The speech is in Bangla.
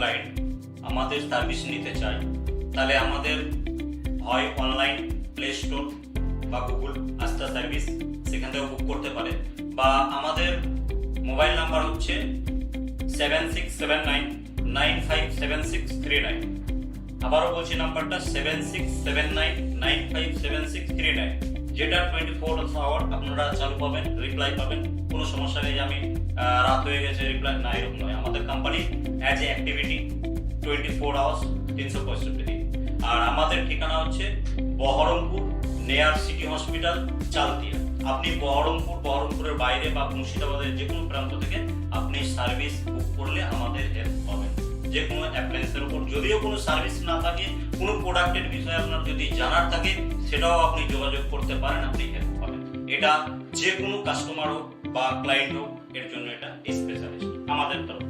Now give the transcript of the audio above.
ক্লায়েন্ট আমাদের সার্ভিস নিতে চায়, তাহলে আমাদের হয় অনলাইন প্লে স্টোর বা গুগল আস্থা সার্ভিস, সেখান থেকেও বুক করতে পারে, বা আমাদের মোবাইল নাম্বার হচ্ছে 7679957639। আবারও বলছি নাম্বারটা 7679957639, যেটা 24 আওয়ার আপনারা চালু পাবেন, রিপ্লাই পাবেন। কোনো সমস্যা নেই আমি রাত হয়ে গেছে রিপ্লাই না, এরকম নয়। আমাদের company as a activity 24 hours 365 দিন। আর আমাদের ঠিকানা হচ্ছে বহরমপুর, নেয়ার সিটি হসপিটাল, চালতিয়া। আপনি বহরমপুরের বাইরে বা মুর্শিদাবাদের যে কোনো প্রান্ত থেকে আপনি সার্ভিস বুক করলে আমাদের হেল্প পাবেন। যে কোনো অ্যাপ্লায়েন্সের উপর যদিও কোনো সার্ভিস না থাকে, কোনো প্রোডাক্টের বিষয়ে আপনার যদি জানার থাকে, সেটাও আপনি যোগাযোগ করতে পারেন, আপনি হেল্প পাবেন। এটা যে কোনো কাস্টমার হোক বা ক্লায়েন্ট হোক, এর জন্য এটা স্পেশালিস্ট আমাদের তরফ।